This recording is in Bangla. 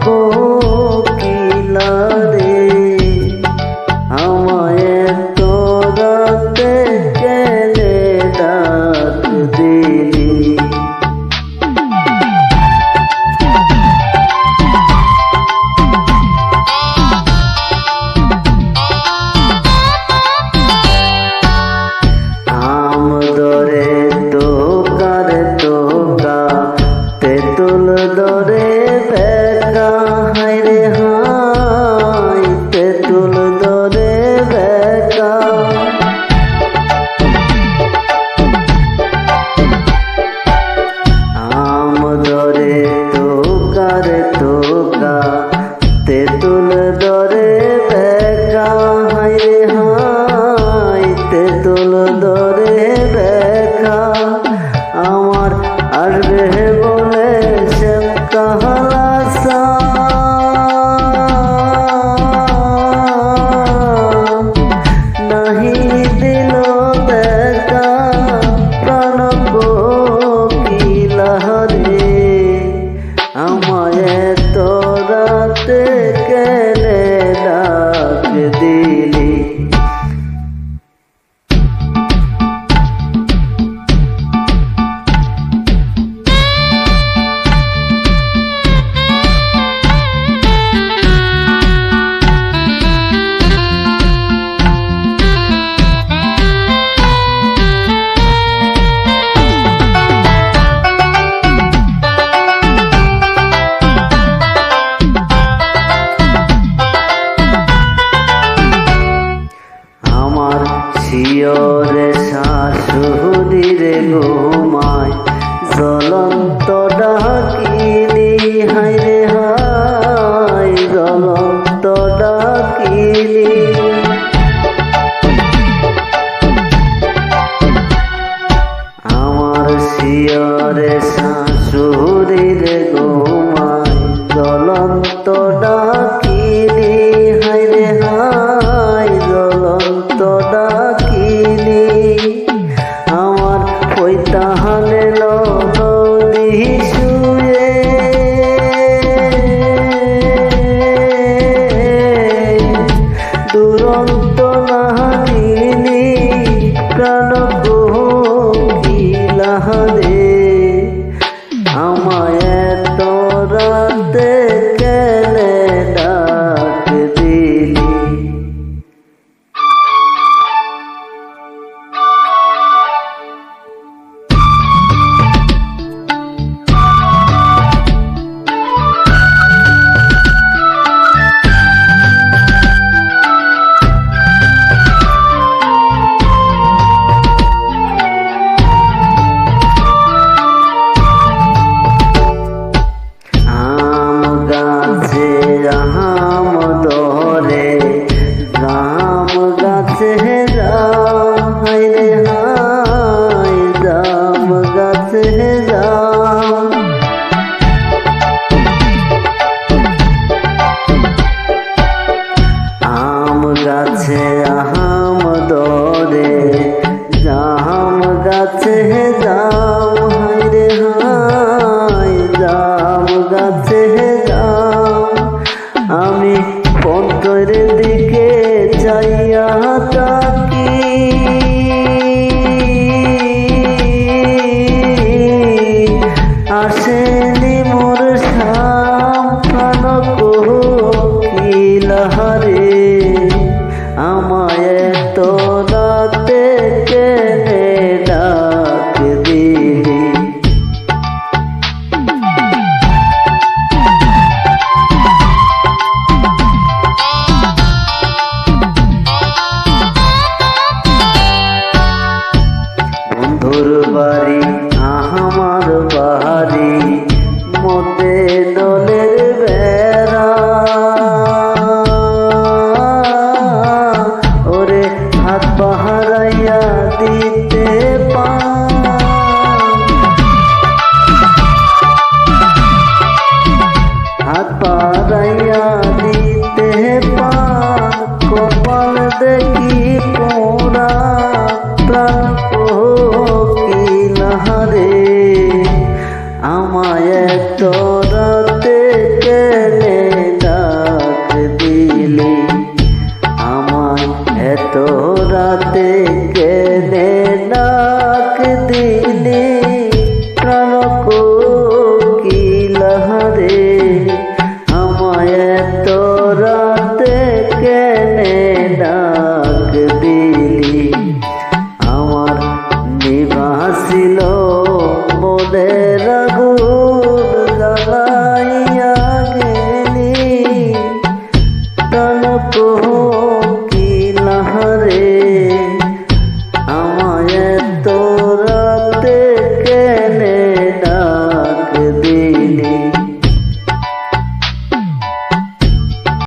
কোকিলা রে আমায় তোরাতে কেলে ডাক দিলি। তেঁতুল দরে বেকা হায়রে হায় তেঁতুল দরে বেকা আম দরে তোকারে তোকা তেঁতুল দরে বেকা হায়রে হায় তেঁতুল দরে বেকা আমার আসবে বলে শ্যাম কাহালাসা নাহি দিল দেখা প্রাণ কোকিলা রে আমায় তোরাতে কেলে ডাক দিলি। শিয়রে শাশুড়িরে ঘুমায় জ্বলন্ত ডাকিলি হায়রে হায় জ্বলন্ত ডাকিলি। আমার শিয়রে শাশুড়িরে ঘুমায় জ্বলন্ত ডাকিলি হায়রে হায় জ্বলন্ত ডাকিলি। আমার পৈতাহানে নদী শুয়ে দুরন্ত নাহিনী প্রাণ কোকিলা রে আমায় তোরাতে কেলে ডাক দিলি। আম দরে রাম গাছে রাম হায়রে হায় রাম গাছে রাম আম গাছে আম দরে রাম গাছে রাম হায়রে হায় রাম গাছে রাম আমি পথের দিকে চাইয়া তাকি আসেনি মোর সামখান কোকিলা রে আমায় তোরাতে কেলে ডাক দিলি। বন্ধুর বাড়ি আমার বাড়ি মতে দলের বেড়া ওরে হাত বাহারাইয়া দিতে হাত বাহারাইয়া